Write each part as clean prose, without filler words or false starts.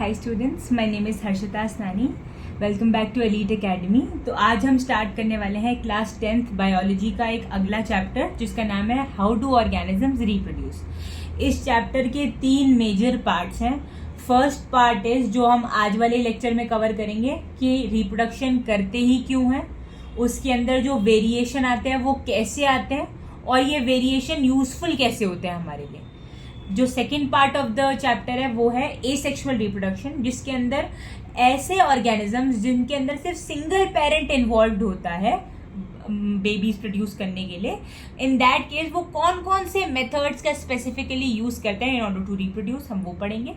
Hi students, my name is Harshita Asnani. Welcome back to Elite Academy. तो आज हम start करने वाले हैं क्लास 10th बायोलॉजी का एक अगला चैप्टर जिसका नाम है हाउ डू ऑर्गेनिजम्स रिप्रोड्यूस। इस चैप्टर के 3 मेजर पार्ट्स हैं। फर्स्ट पार्ट इज जो हम आज वाले लेक्चर में कवर करेंगे कि रिप्रोडक्शन करते ही क्यों है, उसके अंदर जो वेरिएशन आते हैं वो कैसे आते हैं और ये वेरिएशन यूजफुल कैसे होते हैं हमारे लिए। जो second part of the chapter है वो है एसेक्सुअल रिप्रोडक्शन, जिसके अंदर ऐसे ऑर्गेनिजम्स जिनके अंदर सिर्फ सिंगल पेरेंट इन्वॉल्व होता है बेबीज प्रोड्यूस करने के लिए, इन दैट केस वो कौन कौन से मेथड्स का स्पेसिफिकली यूज करते हैं इन ऑर्डर टू रिप्रोड्यूस, हम वो पढ़ेंगे।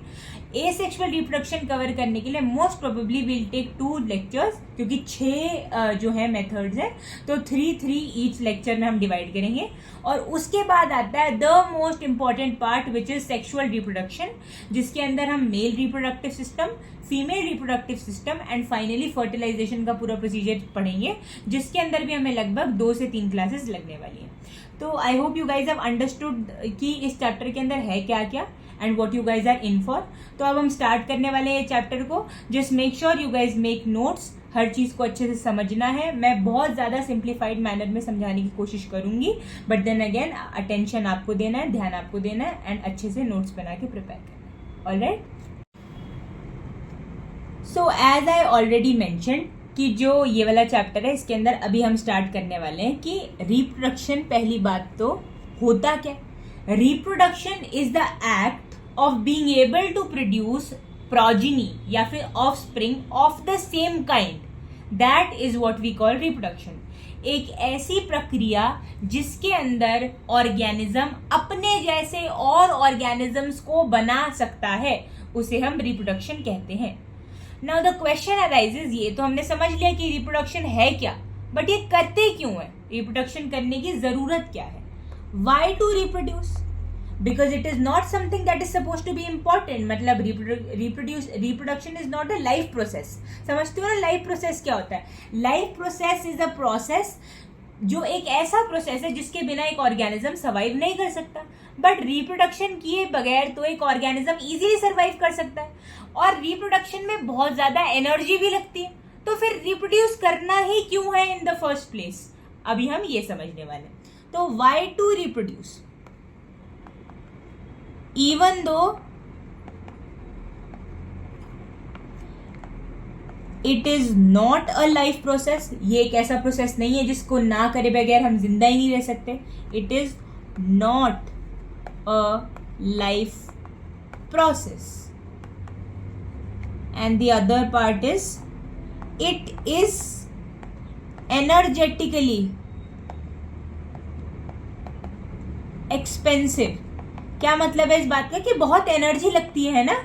एसेक्सुअल रिप्रोडक्शन कवर करने के लिए most probably will take 2 lectures, क्योंकि 6 जो है मेथड्स हैं, तो 3 ईच लेक्चर में हम डिवाइड करेंगे। और उसके बाद आता है the most important part which is sexual reproduction, जिसके अंदर हम male reproductive system, female reproductive system and finally fertilisation का पूरा प्रोसीजर पढ़ेंगे, जिसके अंदर भी हमें लगभग 2 से 3 क्लासेस लगने वाली है। तो I hope you guys have understood कि इस चैप्टर के अंदर है क्या क्या and what you guys are in for. तो अब हम स्टार्ट करने वाले हैं चैप्टर को। Just make sure you guys make notes, हर चीज को अच्छे से समझना है। मैं बहुत ज्यादा सिंप्लीफाइड मैनर में समझाने की कोशिश करूंगी, बट देन अगेन अटेंशन आपको देना है, ध्यान आपको देना है एंड अच्छे से नोट्स बना के प्रिपेयर करना है। Alright, so as I already mentioned कि जो ये वाला चैप्टर है इसके अंदर अभी हम स्टार्ट करने वाले हैं कि रिप्रोडक्शन, पहली बात तो होता क्या। Reproduction is the act of being able to produce progeny या फिर offspring of the same kind, that is what we call reproduction. एक ऐसी प्रक्रिया जिसके अंदर ऑर्गेनिज्म अपने जैसे और ऑर्गेनिजम्स को बना सकता है, उसे हम रिप्रोडक्शन कहते हैं। नाउ द क्वेश्चन अराइजेज, ये तो हमने समझ लिया कि रिप्रोडक्शन है क्या, बट ये करते क्यों है, रिप्रोडक्शन करने की जरूरत क्या है। Why to reproduce, because it is not something that is suppose to be important. मतलब reproduction is not a life process. समझते हो ना लाइफ प्रोसेस क्या होता है? Life process is a process जो एक ऐसा प्रोसेस है जिसके बिना एक ऑर्गेनिज्म सर्वाइव नहीं कर सकता, बट रिप्रोडक्शन किए बगैर तो एक ऑर्गेनिज्म इजीली सर्वाइव कर सकता है। और रिप्रोडक्शन में बहुत ज्यादा एनर्जी भी लगती है, तो फिर रिप्रोड्यूस करना ही क्यों है इन द फर्स्ट प्लेस, अभी हम ये समझने वाले हैं। तो why to reproduce, even though it is not a life process, ये एक ऐसा प्रोसेस नहीं है जिसको ना करे बगैर हम जिंदा ही नहीं रह सकते। It is not a life process and the other part is it is energetically expensive. क्या मतलब है इस बात का कि बहुत एनर्जी लगती है ना,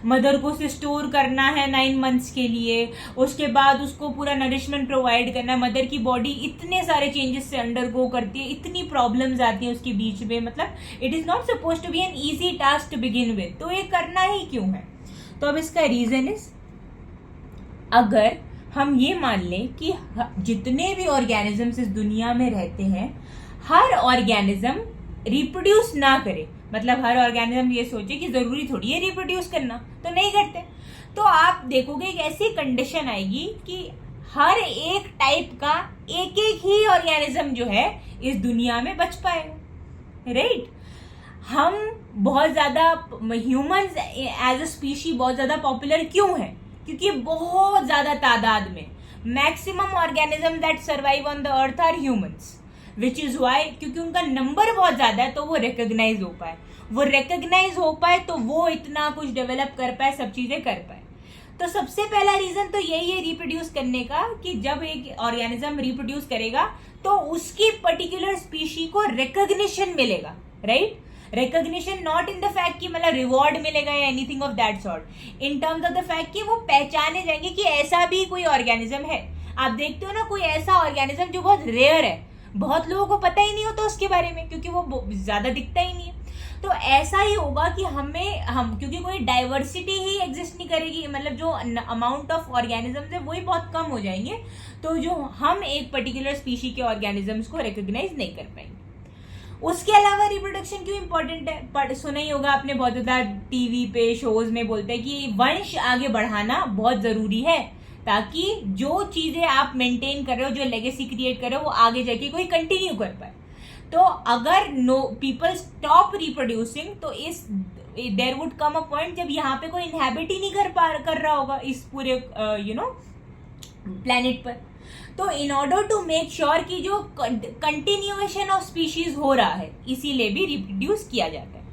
मदर को उसे स्टोर करना है 9 मंथ्स के लिए, उसके बाद उसको पूरा नरिशमेंट प्रोवाइड करना है। मदर की बॉडी इतने सारे चेंजेस से अंडरगो करती है, इतनी प्रॉब्लम्स आती है उसके बीच में, मतलब it is not suppose to be an easy task to begin with. तो ये करना ही क्यों है? तो अब इसका रीजन इज, अगर हम ये मान लें कि जितने भी ऑर्गेनिजम्स इस दुनिया में रहते हैं, हर ऑर्गेनिज्म रिप्रोड्यूस ना करे, मतलब हर ऑर्गेनिज्म ये सोचे कि जरूरी थोड़ी है रिप्रोड्यूस करना, तो नहीं करते, तो आप देखोगे एक ऐसी कंडीशन आएगी कि हर एक टाइप का एक एक ही ऑर्गेनिज्म जो है इस दुनिया में बच पाएगा। राइट, हम बहुत ज्यादा ह्यूमंस एज अ स्पीशी बहुत ज्यादा पॉपुलर क्यों है? क्योंकि बहुत ज्यादा तादाद में maximum organism that survive on the earth are humans, which is why, क्योंकि उनका नंबर बहुत ज्यादा है तो वो रिकॉग्नाइज हो पाए, तो वो इतना कुछ डेवलप कर पाए, सब चीजें कर पाए। तो सबसे पहला रीजन तो यही है रिप्रोड्यूस करने का, कि जब एक ऑर्गेनिज्म रिप्रोड्यूस करेगा तो उसकी पर्टिकुलर स्पीशी को रिकॉग्निशन मिलेगा। Right, recognition not in the fact कि मतलब रिवॉर्ड मिलेगा या anything of that sort, in terms of the fact कि वो पहचाने जाएंगे कि ऐसा भी कोई ऑर्गेनिज्म है। आप देखते हो ना कोई ऐसा ऑर्गेनिज्म जो बहुत रेयर है, बहुत लोगों को पता ही नहीं होता उसके बारे में, क्योंकि वो ज्यादा दिखता ही नहीं है। तो ऐसा ही होगा कि हम क्योंकि कोई डाइवर्सिटी ही एग्जिस्ट नहीं करेगी, मतलब जो अमाउंट ऑफ ऑर्गेनिजम्स है वही बहुत कम हो जाएंगे, तो जो हम एक पर्टिकुलर स्पीशी के ऑर्गेनिजम्स को रिकॉग्नाइज नहीं कर पाएंगे। उसके अलावा रिप्रोडक्शन क्यों इंपॉर्टेंट है, पर सुना ही होगा आपने, बहुत ज्यादा टीवी पे शोज में बोलते हैं कि वंश आगे बढ़ाना बहुत जरूरी है, ताकि जो चीजें आप मेंटेन कर रहे हो, जो लेगेसी क्रिएट कर रहे हो, वो आगे जाके कोई कंटिन्यू कर पाए। तो अगर नो पीपल स्टॉप रिप्रोड्यूसिंग, तो इस there would come a point जब यहाँ पे कोई इनहैबिट ही नहीं कर रहा होगा इस पूरे प्लेनेट पर। तो in order to make sure कि जो कंटिन्यूएशन ऑफ स्पीशीज हो रहा है, इसीलिए भी रिप्रोड्यूस किया जाता है।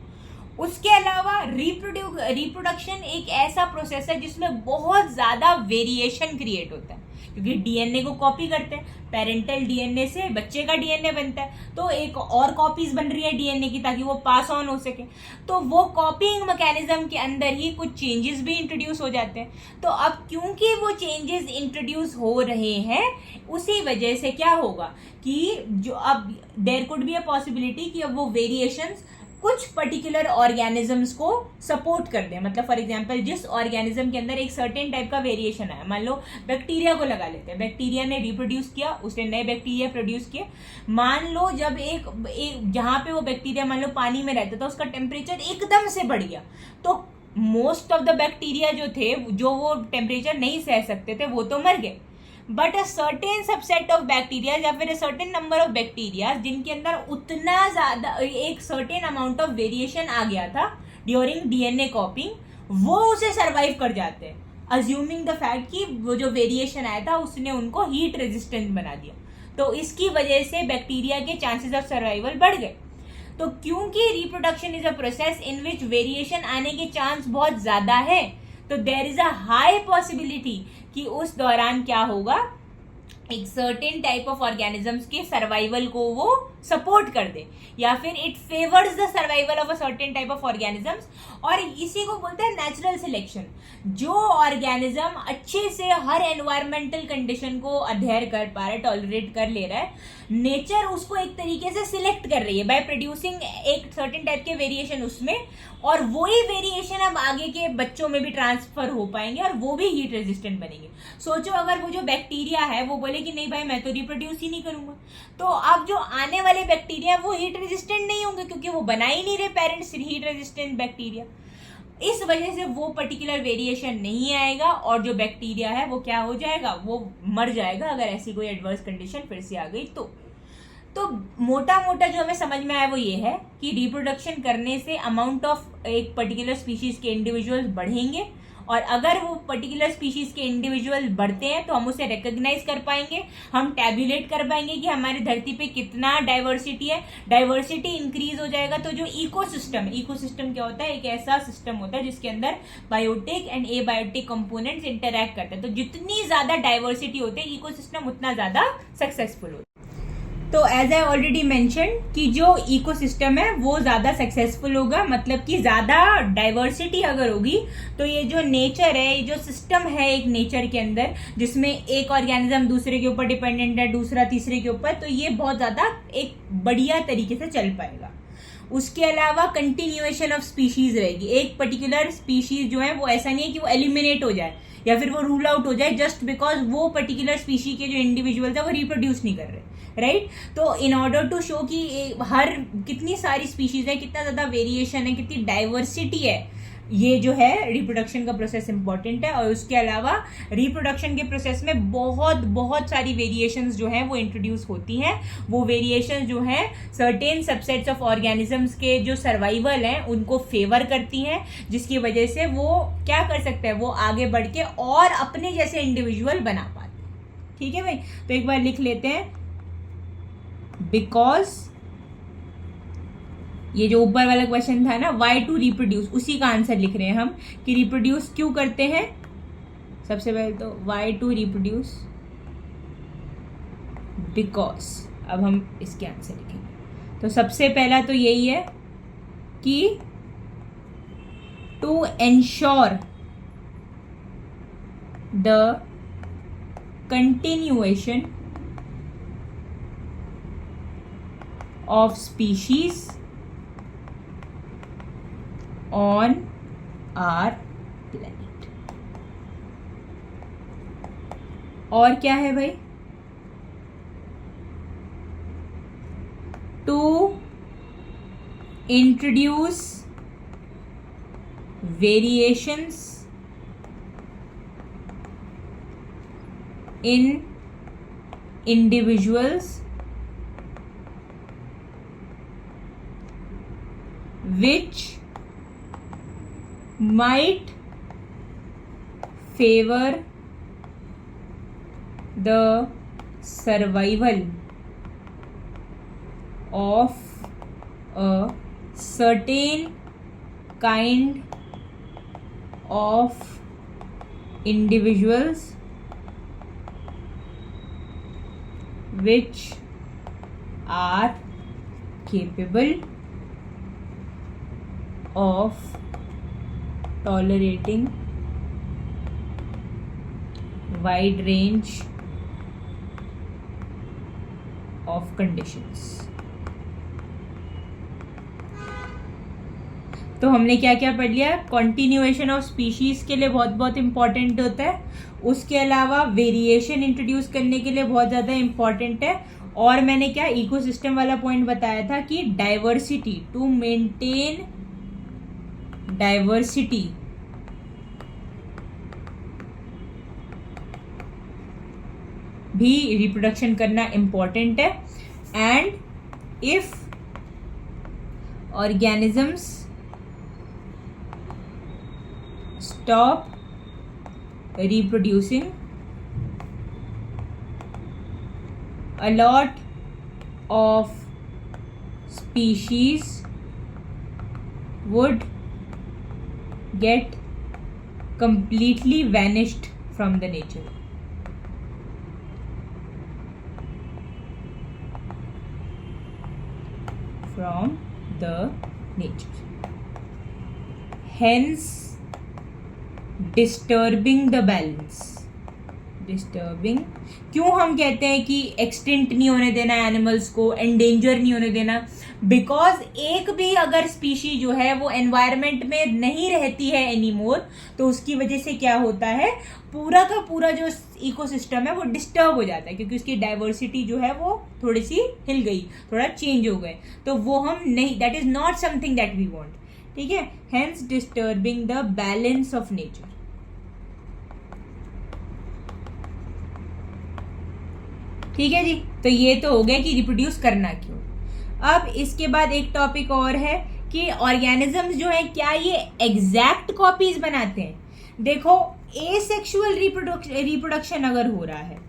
उसके अलावा रिप्रोडक्शन एक ऐसा प्रोसेस है जिसमें बहुत ज्यादा वेरिएशन क्रिएट होता है, क्योंकि डीएनए को कॉपी करते हैं, पेरेंटल डीएनए से बच्चे का डीएनए बनता है, तो एक और कॉपीज बन रही है डीएनए की ताकि वो पास ऑन हो सके। तो वो कॉपीइंग मैकेनिज्म के अंदर ही कुछ चेंजेस भी इंट्रोड्यूस हो जाते हैं। तो अब क्योंकि वो चेंजेस इंट्रोड्यूस हो रहे हैं, उसी वजह से क्या होगा कि जो अब there could be a possibility कि अब वो वेरिएशंस कुछ पर्टिकुलर ऑर्गेनिजम्स को सपोर्ट कर दें। मतलब फॉर एग्जांपल जिस ऑर्गेनिज्म के अंदर एक सर्टेन टाइप का वेरिएशन है, मान लो बैक्टीरिया को लगा लेते हैं, बैक्टीरिया ने रिप्रोड्यूस किया, उसने नए बैक्टीरिया प्रोड्यूस किए। मान लो जब एक जहां पे वो बैक्टीरिया मान लो पानी में रहता था, उसका टेम्परेचर एकदम से बढ़ गया, तो मोस्ट ऑफ द बैक्टीरिया जो थे, जो वो टेम्परेचर नहीं सह सकते थे, वो तो मर गए। But a certain subset of bacteria या फिर a certain number of bacteria जिनके अंदर उतना ज्यादा एक सर्टेन अमाउंट ऑफ वेरिएशन आ गया था ड्यूरिंग डीएनए कॉपिंग, वो उसे सरवाइव कर जाते हैं, अज्यूमिंग द फैक्ट कि वो जो वेरिएशन आया था उसने उनको हीट रेजिस्टेंट बना दिया। तो इसकी वजह से बैक्टीरिया के चांसेस ऑफ सर्वाइवल बढ़ गए। तो क्योंकि reproduction is a process in which variation आने के चांस बहुत ज्यादा है, तो there is a high possibility कि उस दौरान क्या होगा, एक सर्टेन टाइप ऑफ ऑर्गेनिजम्स के सर्वाइवल को वो सपोर्ट कर दे, या फिर it favours the survival of a certain type of organisms. और इसी को बोलते हैं नेचुरल सिलेक्शन। जो ऑर्गेनिज्म अच्छे से हर एनवायरमेंटल कंडीशन को अध्ययन कर पा रहा है, टॉलरेट कर ले रहा है, नेचर उसको एक तरीके से सिलेक्ट कर रही है बाय प्रोड्यूसिंग एक सर्टेन टाइप के वेरिएशन उसमें, और वही वेरिएशन अब आगे के बच्चों में भी ट्रांसफर हो पाएंगे और वो भी हीट रेजिस्टेंट बनेंगे। सोचो अगर वो जो बैक्टीरिया है वो बोले कि नहीं भाई मैं तो रिप्रोड्यूस ही नहीं करूंगा, तो अब जो आने वाले बैक्टीरिया वो हीट रेजिस्टेंट नहीं होंगे, क्योंकि वो बना ही नहीं रहे पेरेंट्स हीट रेजिस्टेंट बैक्टीरिया। इस वजह से वो पर्टिकुलर वेरिएशन नहीं आएगा, और जो बैक्टीरिया है वो क्या हो जाएगा, वो मर जाएगा अगर ऐसी कोई एडवर्स कंडीशन फिर से आ गई तो मोटा मोटा जो हमें समझ में आया वो ये है कि रिप्रोडक्शन करने से अमाउंट ऑफ एक पर्टिकुलर स्पीशीज के इंडिविजुअल्स बढ़ेंगे, और अगर वो पर्टिकुलर स्पीशीज के इंडिविजुअल बढ़ते हैं तो हम उसे रिकॉग्नाइज कर पाएंगे, हम टैब्यूलेट कर पाएंगे कि हमारी धरती पे कितना डाइवर्सिटी है। डाइवर्सिटी इंक्रीज हो जाएगा तो जो इकोसिस्टम क्या होता है, एक ऐसा सिस्टम होता है जिसके अंदर biotic and abiotic components interact करते हैं। तो जितनी ज्यादा डाइवर्सिटी होती है इकोसिस्टम, उतना ज्यादा सक्सेसफुल होता है। तो एज आई ऑलरेडी मेंशन कि जो इकोसिस्टम है वो ज्यादा सक्सेसफुल होगा, मतलब कि ज्यादा डाइवर्सिटी अगर होगी तो ये जो नेचर है, ये जो सिस्टम है एक नेचर के अंदर, जिसमें एक ऑर्गेनिज्म दूसरे के ऊपर डिपेंडेंट है, दूसरा तीसरे के ऊपर, तो ये बहुत ज्यादा एक बढ़िया तरीके से चल पाएगा। उसके अलावा कंटिन्यूएशन ऑफ स्पीशीज रहेगी। एक पर्टिकुलर स्पीशीज जो है वो ऐसा नहीं है कि वो एलिमिनेट हो जाए या फिर वो रूल आउट हो जाए जस्ट बिकॉज वो पर्टिकुलर स्पीशी के जो इंडिविजुअल्स है वो रिप्रोड्यूस नहीं कर रहे, राइट। तो इन ऑर्डर टू शो कि हर कितनी सारी स्पीशीज है, कितना ज्यादा वेरिएशन है, कितनी डाइवर्सिटी है, ये जो है रिप्रोडक्शन का प्रोसेस इंपॉर्टेंट है। और उसके अलावा रिप्रोडक्शन के प्रोसेस में बहुत सारी वेरिएशंस जो हैं वो इंट्रोड्यूस होती हैं। वो वेरिएशंस जो हैं सर्टेन सबसेट्स ऑफ ऑर्गेनिजम्स के जो सर्वाइवल हैं उनको फेवर करती हैं, जिसकी वजह से वो क्या कर सकते हैं, वो आगे बढ़ के और अपने जैसे इंडिविजुअल बना पाते हैं। ठीक है भाई, तो एक बार लिख लेते हैं, बिकॉज ये जो ऊपर वाला क्वेश्चन था ना, वाई टू रिप्रोड्यूस, उसी का आंसर लिख रहे हैं हम कि रिप्रोड्यूस क्यों करते हैं। सबसे पहले तो वाई टू रिप्रोड्यूस बिकॉज, अब हम इसके आंसर लिखेंगे। तो सबसे पहला तो यही है कि to ensure the continuation of species on our planet। और क्या है भाई, to introduce variations in individuals which might favor the survival of a certain kind of individuals which are capable of tolerating wide range of conditions. तो हमने क्या क्या पढ़ लिया? कॉन्टिन्यूएशन ऑफ स्पीशीज के लिए बहुत बहुत इंपॉर्टेंट होता है, उसके अलावा वेरिएशन इंट्रोड्यूस करने के लिए बहुत ज़्यादा इंपॉर्टेंट है, और मैंने क्या इकोसिस्टम वाला पॉइंट बताया था कि डाइवर्सिटी, टू मेंटेन डाइवर्सिटी भी रिप्रोडक्शन करना इंपॉर्टेंट है. And if organisms stop reproducing, a lot of species would get completely vanished from the nature. From the nature. Hence, disturbing the balance. Disturbing क्यों हम कहते हैं कि एक्सटिंक्ट नहीं होने देना एनिमल्स को, एंडेंजर नहीं होने देना? बिकॉज एक भी अगर स्पीशी जो है वो एनवायरमेंट में नहीं रहती है एनीमोर, तो उसकी वजह से क्या होता है, पूरा का पूरा जो इकोसिस्टम है वो डिस्टर्ब हो जाता है, क्योंकि उसकी डाइवर्सिटी जो है वो थोड़ी सी हिल गई, थोड़ा चेंज हो गए, तो वो हम नहीं, that is not something that we want. ठीक है, hence disturbing the balance of nature. ठीक है जी, तो ये तो हो गया कि रिप्रोड्यूस करना क्यों. अब इसके बाद एक टॉपिक और है कि ऑर्गेनिजम्स जो है क्या ये एग्जैक्ट कॉपीज बनाते हैं. देखो, एसेक्सुअल रिप्रोडक्शन अगर हो रहा है,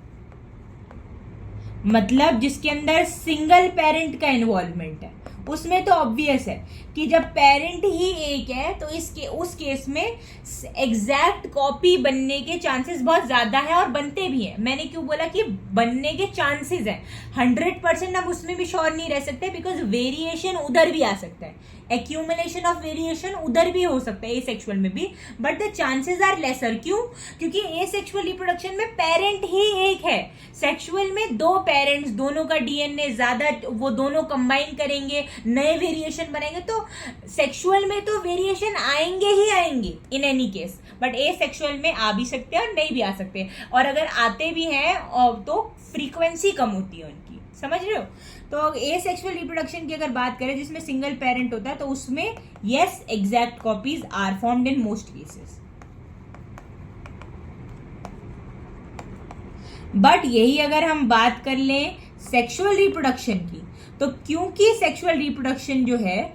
मतलब जिसके अंदर सिंगल पेरेंट का इन्वॉल्वमेंट है, उसमें तो ऑब्वियस है कि जब पेरेंट ही एक है तो उस केस में एग्जैक्ट कॉपी बनने के चांसेस बहुत ज़्यादा है, और बनते भी हैं. मैंने क्यों बोला कि बनने के चांसेस हैं? 100% हम उसमें भी श्योर नहीं रह सकते, बिकॉज वेरिएशन उधर भी आ सकता है, एक्यूमुलेशन ऑफ वेरिएशन उधर भी हो सकता है एसेक्सुअल में भी, but the chances are lesser. क्यों? क्योंकि एसेक्सुअल रिप्रोडक्शन में पेरेंट ही एक है, सेक्सुअल में दो पेरेंट्स, दोनों का डीएनए ज़्यादा, वो दोनों कंबाइन करेंगे, नए वेरिएशन बनेंगे, तो सेक्सुअल में तो वेरिएशन आएंगे ही आएंगे in any case, but asexual में आ भी सकते हैं और नहीं भी आ सकते हैं, और अगर आते भी हैं तो फ्रीक्वेंसी कम होती है उनकी. समझ रहे हो? तो एसेक्सुअल रिप्रोडक्शन की अगर बात करें जिसमें सिंगल पेरेंट होता है, तो उसमें yes, exact copies are formed in most cases. But यही अगर हम बात कर लें सेक्सुअल रिप्रोडक्शन की, तो क्योंकि सेक्सुअल रिप्रोडक्शन जो है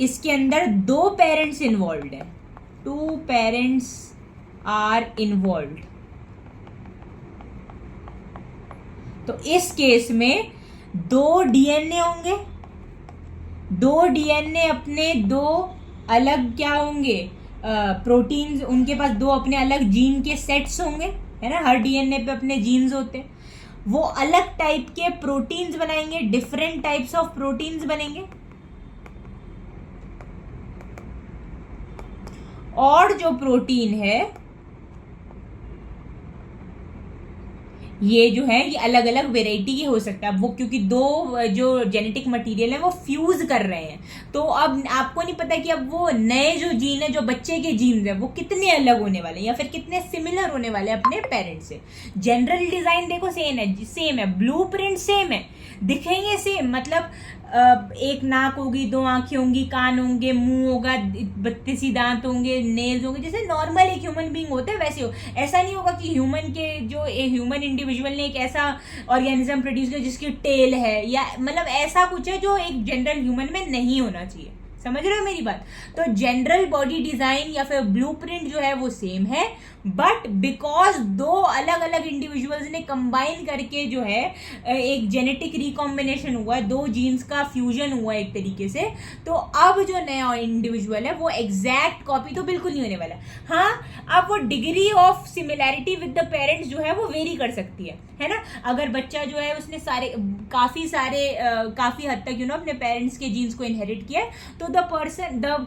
इसके अंदर दो पेरेंट्स इन्वॉल्व्ड है, 2 पेरेंट्स आर इन्वॉल्व्ड, तो इस केस में 2 डीएनए होंगे, 2 डीएनए अपने 2 अलग क्या होंगे, प्रोटीन्स, उनके पास 2 अपने अलग जीन के सेट्स होंगे, है ना, हर डीएनए पे अपने जीन्स होते हैं, वो अलग टाइप के प्रोटीन्स बनाएंगे, डिफरेंट टाइप्स ऑफ प्रोटीन्स बनेंगे, और जो प्रोटीन है ये जो है ये अलग अलग वेराइटी की हो सकता है, वो क्योंकि 2 जो जेनेटिक मटेरियल है वो फ्यूज कर रहे हैं, तो अब आपको नहीं पता कि अब वो नए जो जीन है, जो बच्चे के जीन्स है, वो कितने अलग होने वाले हैं या फिर कितने सिमिलर होने वाले हैं अपने पेरेंट्स से. जनरल डिजाइन देखो सेम है, ब्लूप्रिंट सेम है, दिखेंगे सेम, मतलब एक नाक होगी, 2 आंखें होंगी, कान होंगे, मुंह होगा, 32 दांत होंगे, नेल्स होंगे, जैसे नॉर्मल एक ह्यूमन बीइंग होता है वैसे हो। ऐसा नहीं होगा कि ह्यूमन इंडिविजुअल ने एक ऐसा ऑर्गेनिज्म प्रोड्यूस किया जिसकी टेल है, या मतलब ऐसा कुछ है जो एक जनरल ह्यूमन में नहीं होना चाहिए। समझ रहे हो मेरी बात? तो जनरल बॉडी डिजाइन या फिर ब्लूप्रिंट जो है वो सेम है, बट बिकॉज 2 अलग अलग इंडिविजुअल्स ने कंबाइन करके जो है एक जेनेटिक रिकॉम्बिनेशन हुआ है, 2 जीन्स का फ्यूजन हुआ है एक तरीके से, तो अब जो नया इंडिविजुअल है वो एग्जैक्ट कॉपी तो बिल्कुल नहीं होने वाला। हाँ, अब वो degree of similarity with the parents जो है वो वेरी कर सकती है ना। अगर बच्चा जो है उसने काफी हद तक अपने पेरेंट्स के जीन्स को इनहेरिट किया है, तो the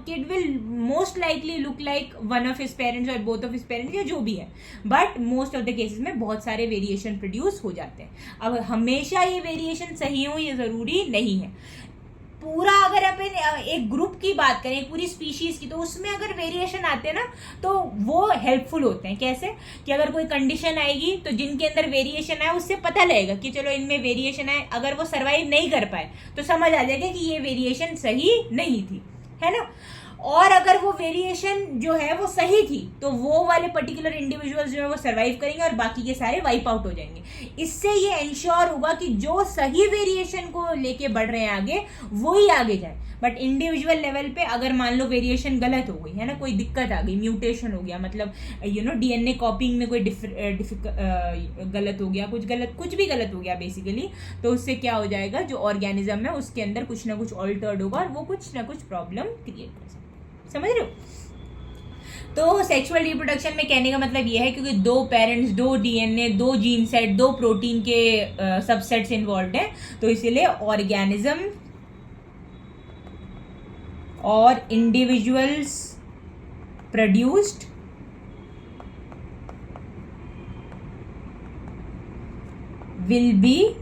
kid will most likely look like one of his parents और बोथ ऑफ हिज पेरेंट्स, या जो भी है। But most of the cases में बहुत सारे वेरिएशन प्रोड्यूस हो जाते हैं। अब हमेशा ये वेरिएशन सही हो ये जरूरी नहीं है। पूरा अगर अपन एक ग्रुप की बात करें, एक पूरी स्पीशीज की, तो उसमें अगर वेरिएशन आते हैं ना तो वो हेल्पफुल होते हैं। कैसे कि अगर कोई कंडीशन आएगी तो जिनके अंदर वेरिएशन आए उससे पता लगेगा कि चलो इनमें वेरिएशन आए, अगर वो सर्वाइव नहीं कर पाए तो समझ आ जाएगा कि ये वेरिएशन सही नहीं थी, है ना। और अगर वो वेरिएशन जो है वो सही थी तो वो वाले पर्टिकुलर इंडिविजुअल्स जो है वो सर्वाइव करेंगे और बाकी के सारे वाइप आउट हो जाएंगे। इससे ये इंश्योर होगा कि जो सही वेरिएशन को लेके बढ़ रहे हैं आगे वो ही आगे जाए। बट इंडिविजुअल लेवल पे अगर मान लो वेरिएशन गलत हो गई है ना, कोई दिक्कत आ गई, म्यूटेशन हो गया, मतलब डीएनए कॉपिंग में कोई गलत हो गया, कुछ भी गलत हो गया बेसिकली, तो उससे क्या हो जाएगा, जो ऑर्गेनिज्म है उसके अंदर कुछ ना कुछ ऑल्टर्ड होगा और वो कुछ ना कुछ प्रॉब्लम क्रिएट कर सकता है। समझ रहे हो? तो सेक्सुअल रिप्रोडक्शन में कहने का मतलब ये है क्योंकि 2 parents, 2 DNA, 2 gene set, 2 protein के सबसेट्स इन्वॉल्व हैं, तो इसीलिए ऑर्गेनिज्म और individuals produced will be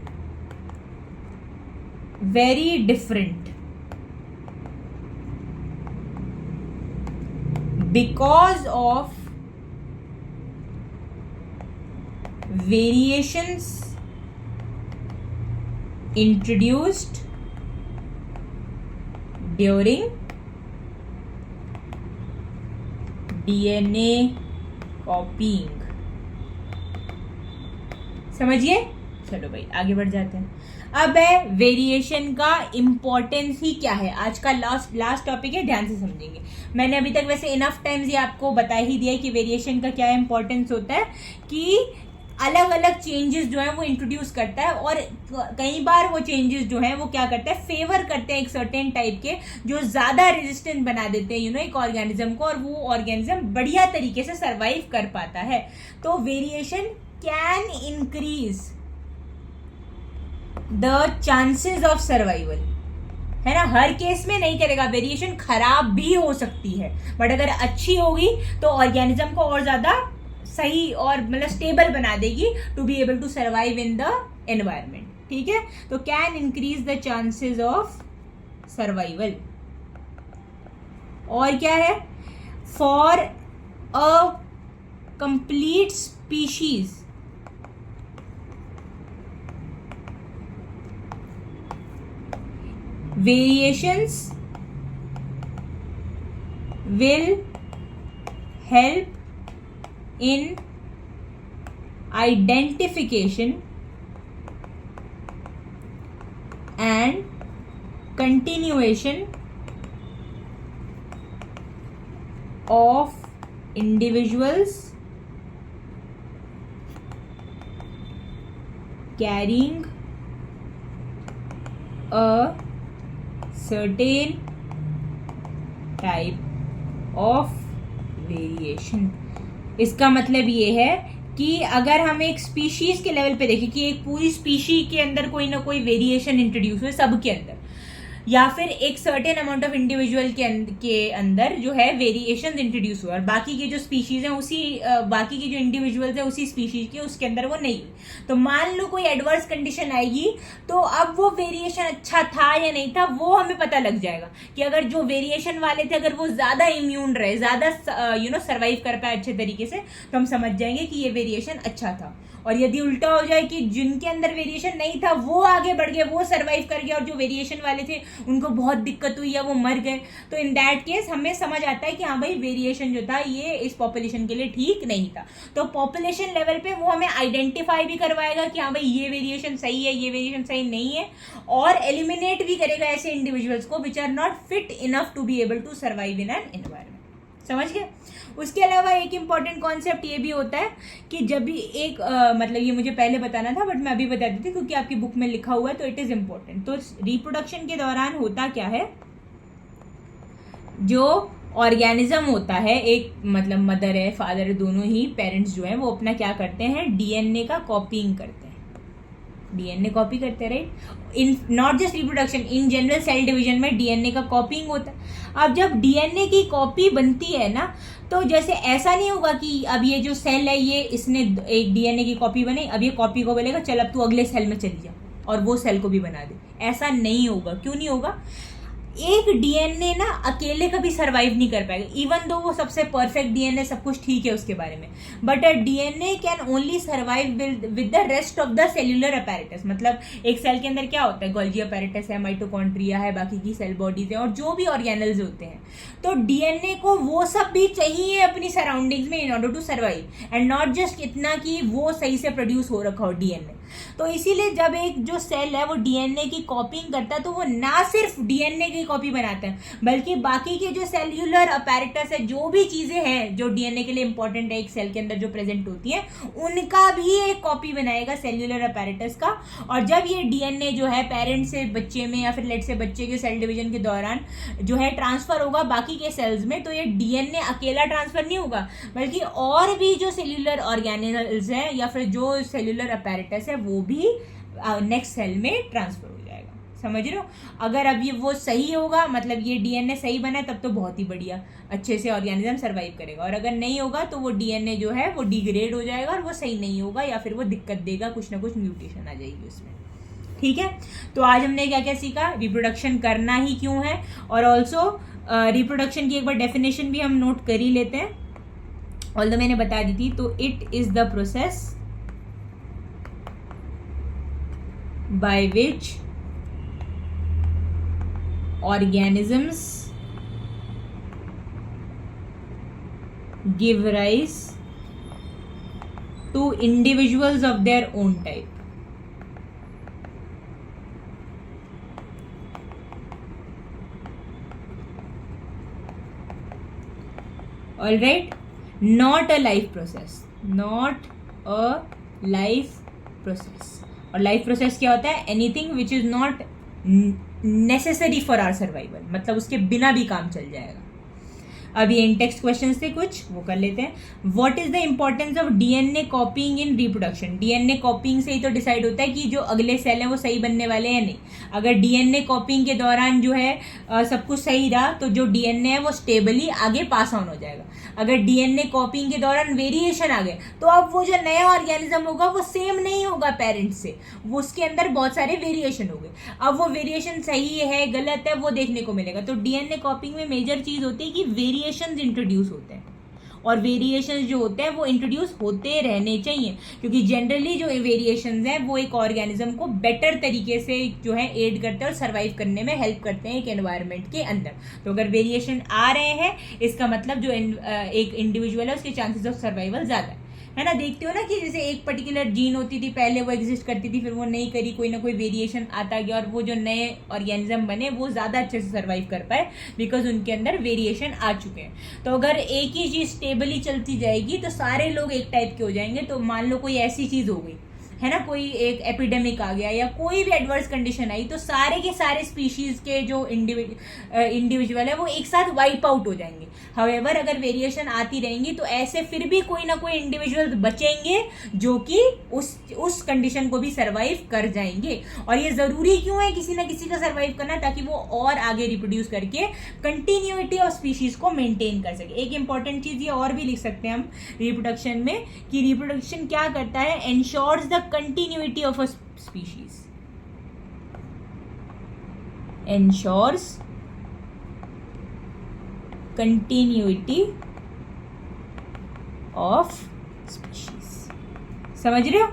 very different because of variations introduced during DNA copying। समझिए? चलो भाई आगे बढ़ जाते हैं। अब है वेरिएशन का इम्पोर्टेंस ही क्या है, आज का लास्ट टॉपिक है, ध्यान से समझेंगे। मैंने अभी तक वैसे इनफ टाइम्स ये आपको बता ही दिया है कि वेरिएशन का क्या इम्पोर्टेंस होता है, कि अलग अलग चेंजेस जो है वो इंट्रोड्यूस करता है, और कई बार वो चेंजेस जो है वो क्या करता है, फेवर करते हैं एक सर्टेन टाइप के जो ज्यादा रेजिस्टेंट बना देते हैं एक ऑर्गेनिज्म को, और वो ऑर्गेनिज्म बढ़िया तरीके से सर्वाइव कर पाता है। तो variation can increase the chances of survival, है ना। हर केस में नहीं करेगा, वेरिएशन खराब भी हो सकती है, बट अगर अच्छी होगी तो ऑर्गेनिज्म को और ज्यादा सही और मतलब स्टेबल बना देगी to be able to survive in the environment. ठीक है, तो can increase the chances of survival. और क्या है, for a complete species variations will help in identification and continuation of individuals carrying a certain type of variation। इसका मतलब ये है कि अगर हम एक स्पीशीज के लेवल पे देखें कि एक पूरी स्पीशी के अंदर कोई ना कोई वेरिएशन इंट्रोड्यूस हुए सबके अंदर, या फिर एक सर्टेन अमाउंट ऑफ इंडिविजुअल के अंदर जो है वेरिएशन इंट्रोड्यूस हुआ और बाकी के जो स्पीशीज हैं उसी बाकी के जो इंडिविजुअल्स हैं उसी स्पीशीज के उसके अंदर वो नहीं हुई। तो मान लो कोई एडवर्स कंडीशन आएगी तो अब वो वेरिएशन अच्छा था या नहीं था वो हमें पता लग जाएगा कि अगर जो वेरिएशन वाले थे अगर वो ज्यादा इम्यून रहे, ज्यादा सर्वाइव कर पाए अच्छे तरीके से, तो हम समझ जाएंगे कि ये वेरिएशन अच्छा था। और यदि उल्टा हो जाए कि जिनके अंदर वेरिएशन नहीं था वो आगे बढ़ गए, वो सरवाइव कर गए, और जो वेरिएशन वाले थे उनको बहुत दिक्कत हुई या वो मर गए, तो इन दैट केस हमें समझ आता है कि हाँ भाई वेरिएशन जो था ये इस पॉपुलेशन के लिए ठीक नहीं था। तो पॉपुलेशन लेवल पे वो हमें आइडेंटिफाई भी करवाएगा कि हाँ भाई ये वेरिएशन सही है, ये वेरिएशन सही नहीं है, और एलिमिनेट भी करेगा ऐसे इंडिविजुअल्स को which are not fit enough to be able to survive in an environment. समझ गए? उसके अलावा एक इंपॉर्टेंट कॉन्सेप्ट ये भी होता है कि जब भी एक मतलब ये मुझे पहले बताना था बट मैं अभी बता देती क्योंकि आपकी बुक में लिखा हुआ है तो इट इज इम्पोर्टेंट। तो रिप्रोडक्शन के दौरान होता क्या है, जो ऑर्गेनिज्म होता है, एक मतलब मदर है फादर है दोनों ही पेरेंट्स जो हैं वो अपना क्या करते हैं, डीएनए का कॉपिंग करते हैं, डीएनए कॉपी करते हैं, right. In not just reproduction, in general cell division में डीएनए का कॉपिंग होता है। अब जब डीएनए की कॉपी बनती है ना, तो जैसे ऐसा नहीं होगा कि अब ये जो सेल है ये इसने एक डीएनए की कॉपी बनाई, अब ये कॉपी को बोलेगा चल अब तू अगले सेल में चली जा और वो सेल को भी बना दे, ऐसा नहीं होगा। क्यों नहीं होगा? एक डीएनए ना अकेले कभी सरवाइव नहीं कर पाएगा, इवन दो वो सबसे परफेक्ट डीएनए सब कुछ ठीक है उसके बारे में, but a DNA can only survive with the rest of the cellular apparatus. मतलब एक सेल के अंदर क्या होता है, गोल्गी अपैरेटस है, माइटोकॉन्ड्रिया है, बाकी की सेल बॉडीज है और जो भी ऑर्गेनल्स होते हैं, तो डीएनए को वो सब भी चाहिए अपनी सराउंडिंग्स में in order to survive, and not just इतना कि वो सही से प्रोड्यूस हो रखा हो डीएनए। तो इसीलिए जब एक जो सेल है वो डीएनए की कॉपिंग करता है तो वो ना सिर्फ डीएनए की कॉपी बनाता है बल्कि बाकी के जो सेल्यूलर अपैरेटस है, जो भी चीजें हैं जो डीएनए के लिए इंपॉर्टेंट है एक सेल के अंदर जो प्रेजेंट होती हैं, उनका भी एक कॉपी बनाएगा सेल्यूलर अपैरेटस का। और जब ये डीएनए जो है पेरेंट से बच्चे में या फिर लेट से बच्चे के सेल डिवीजन के दौरान जो है ट्रांसफर होगा बाकी के सेल्स में, तो ये डीएनए अकेला ट्रांसफर नहीं होगा बल्कि और भी जो सेल्यूलर ऑर्गेनल्स हैं या फिर जो सेल्यूलर अपैरेटस है वो भी नेक्स्ट सेल में ट्रांसफर हो जाएगा। समझ रहे हो? अगर अब ये वो सही होगा, मतलब ये डीएनए सही बना है, तब तो बहुत ही बढ़िया, अच्छे से ऑर्गेनिज्म सर्वाइव करेगा। और अगर नहीं होगा तो वो डीएनए जो है वो डिग्रेड हो जाएगा और वो सही नहीं होगा या फिर वो दिक्कत देगा, कुछ ना कुछ म्यूटेशन आ जाएगी उसमें। ठीक है? तो आज हमने क्या क्या सीखा, रिप्रोडक्शन करना ही क्यों है, और ऑल्सो रिप्रोडक्शन की एक बार डेफिनेशन भी हम नोट कर ही लेते हैं, ऑल्दो मैंने बता दी थी। तो it is the process by which organisms give rise to individuals of their own type. All right, not a life process, not a life process. और लाइफ प्रोसेस क्या होता है, anything which is not necessary for our survival, मतलब उसके बिना भी काम चल जाएगा। अब ये टेक्स्ट क्वेश्चंस थे कुछ, वो कर लेते हैं। What is the importance of DNA कॉपिंग in reproduction? DNA कॉपिंग से ही तो डिसाइड होता है कि जो अगले सेल है वो सही बनने वाले हैं नहीं। अगर डीएनए कॉपिंग के दौरान जो है सब कुछ सही रहा तो जो डीएनए है वो स्टेबली आगे पास ऑन हो जाएगा। अगर डीएनए कॉपिंग के दौरान वेरिएशन आ गए तो अब वो जो नया ऑर्गेनिज्म होगा वो सेम नहीं होगा पेरेंट से, वो उसके अंदर बहुत सारे वेरिएशन हो गए। अब वो वेरिएशन सही है गलत है वो देखने को मिलेगा। तो डीएनए कॉपिंग में मेजर चीज होती है कि वेरिएशंस इंट्रोड्यूस होते हैं, और वेरिएशंस जो होते हैं वो इंट्रोड्यूस होते रहने चाहिए, क्योंकि जनरली जो वेरिएशंस हैं वो एक ऑर्गेनिज्म को बेटर तरीके से जो है एड करते हैं और सर्वाइव करने में हेल्प करते हैं एक एनवायरनमेंट के अंदर। तो अगर वेरिएशन आ रहे हैं इसका मतलब जो एक इंडिविजुअल है उसके चांसेस ऑफ सर्वाइवल ज्यादा है ना। देखते हो ना कि जैसे एक पर्टिकुलर जीन होती थी पहले वो एग्जिस्ट करती थी, फिर वो नहीं करी, कोई ना कोई वेरिएशन आता गया और वो जो नए ऑर्गेनिज्म बने वो ज़्यादा अच्छे से सर्वाइव कर पाए बिकॉज उनके अंदर वेरिएशन आ चुके हैं। तो अगर एक ही चीज़ स्टेबली चलती जाएगी तो सारे लोग एक टाइप के हो जाएंगे। तो मान लो कोई ऐसी चीज़ हो गई है ना, कोई एक एपिडेमिक आ गया या कोई भी एडवर्स कंडीशन आई, तो सारे के सारे स्पीशीज के जो इंडिविजुअल है वो एक साथ वाइप आउट हो जाएंगे। हाउएवर अगर वेरिएशन आती रहेंगी तो ऐसे फिर भी कोई ना कोई इंडिविजुअल बचेंगे जो कि उस कंडीशन को भी सर्वाइव कर जाएंगे। और ये जरूरी क्यों है किसी ना किसी का सर्वाइव करना, ताकि वो और आगे रिप्रोड्यूस करके कंटिन्यूटी ऑफ स्पीशीज को मेंटेन कर सके। एक इंपॉर्टेंट चीज ये और भी लिख सकते हैं हम रिप्रोडक्शन में कि रिप्रोडक्शन क्या करता है, ensures the continuity of a species, ensures continuity of species. समझ रहे हो?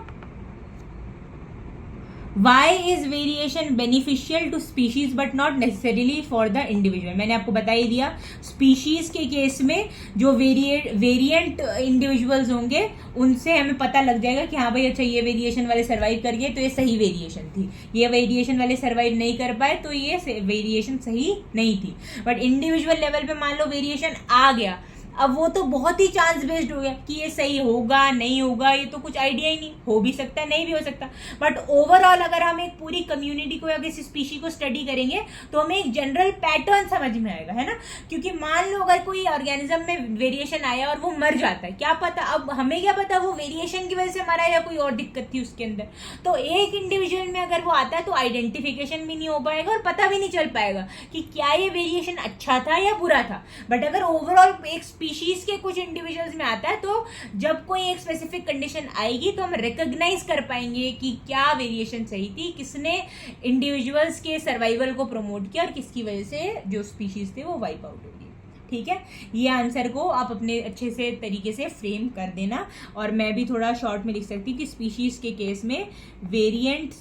Why is variation beneficial to species but not necessarily for the individual? मैंने आपको बता ही दिया, स्पीशीज के केस में जो वेरिएंट इंडिविजुअल्स होंगे उनसे हमें पता लग जाएगा कि हाँ भाई अच्छा ये वेरिएशन वाले सर्वाइव कर गए तो ये सही वेरिएशन थी, ये वेरिएशन वाले सर्वाइव नहीं कर पाए तो ये वेरिएशन सही नहीं थी। बट इंडिविजुअल लेवल पे मान लो वेरिएशन आ गया, अब वो तो बहुत ही चांस बेस्ड हो गया कि ये सही होगा नहीं होगा, ये तो कुछ आइडिया ही नहीं, हो भी सकता है नहीं भी हो सकता। बट ओवरऑल अगर हम एक पूरी कम्युनिटी को या किसी स्पीशी को स्टडी करेंगे तो हमें एक जनरल पैटर्न समझ में आएगा, है ना। क्योंकि मान लो अगर कोई ऑर्गेनिज्म में वेरिएशन आया और वो मर जाता है, क्या पता, अब हमें क्या पता वो वेरिएशन की वजह से मरा या कोई और दिक्कत थी उसके अंदर। तो एक इंडिविजुअल में अगर वो आता है तो आइडेंटिफिकेशन भी नहीं हो पाएगा और पता भी नहीं चल पाएगा कि क्या ये वेरिएशन अच्छा था या बुरा था। बट अगर ओवरऑल एक स्पीशीज के कुछ इंडिविजुअल्स में आता है तो जब कोई एक स्पेसिफिक कंडीशन आएगी तो हम रिकॉग्नाइज कर पाएंगे कि क्या वेरिएशन सही थी, किसने इंडिविजुअल्स के सर्वाइवल को प्रमोट किया और किसकी वजह से जो स्पीशीज थे वो वाइप आउट हो गई। ठीक है, ये आंसर को आप अपने अच्छे से तरीके से फ्रेम कर देना। और मैं भी थोड़ा शॉर्ट में लिख सकती हूँ कि स्पीशीज के केस में वेरिएंट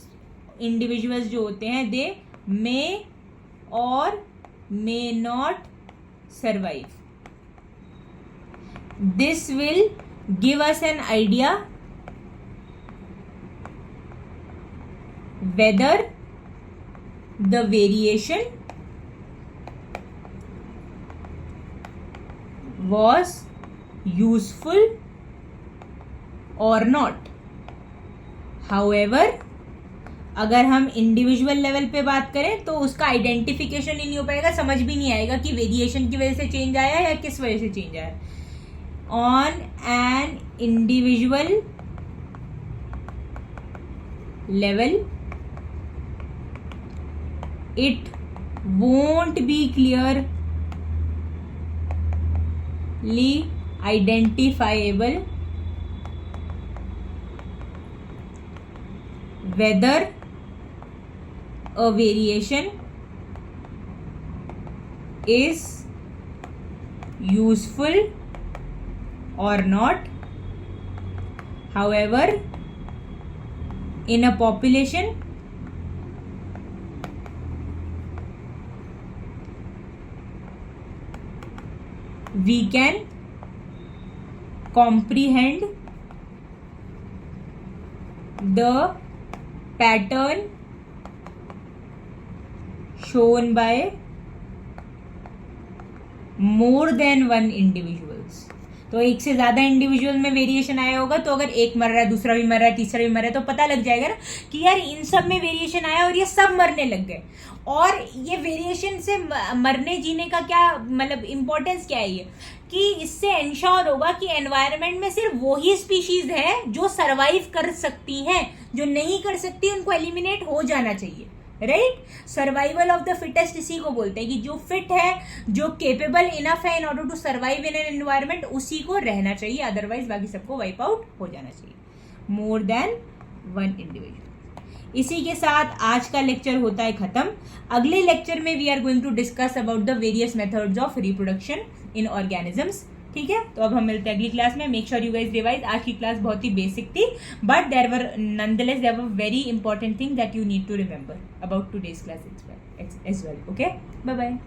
इंडिविजुअल्स जो होते हैं दे मे और may not survive. This will give us an idea whether the variation was useful or not. However, अगर हम इंडिविजुअल लेवल पे बात करें तो उसका आइडेंटिफिकेशन ही नहीं हो पाएगा, समझ भी नहीं आएगा कि वेरिएशन की वजह से चेंज आया या किस वजह से चेंज आया। On an individual level, it won't be clearly identifiable whether a variation is useful or not. However, in a population we can comprehend the pattern shown by more than one individuals. तो एक से ज्यादा individual में variation आया होगा तो अगर एक मर रहा है, दूसरा भी मर रहा है, तीसरा भी मर रहा है, तो पता लग जाएगा ना कि यार इन सब में वेरिएशन आया और ये सब मरने लग गए। और ये वेरिएशन से मरने जीने का क्या मतलब इंपॉर्टेंस क्या है ये, कि इससे एंश्योर होगा कि एनवायरनमेंट में सिर्फ वही स्पीशीज है जो सरवाइव कर सकती हैं, जो नहीं कर सकती उनको एलिमिनेट हो जाना चाहिए। Right, survival of the fittest इसी को बोलते हैं कि जो फिट है, जो केपेबल इनफ है in order to survive in an environment, उसी को रहना चाहिए, अदरवाइज बाकी सबको वाइप आउट हो जाना चाहिए। More than one individual. इसी के साथ आज का लेक्चर होता है खत्म। अगले लेक्चर में we are going to discuss about the various methods of reproduction in organisms. ठीक है, तो अब हम मिलते हैं अगली क्लास में। Make sure you guys revise. आज की क्लास बहुत ही बेसिक थी, but there were nonetheless there were very important thing that you need to remember about today's class as well. Okay, bye bye.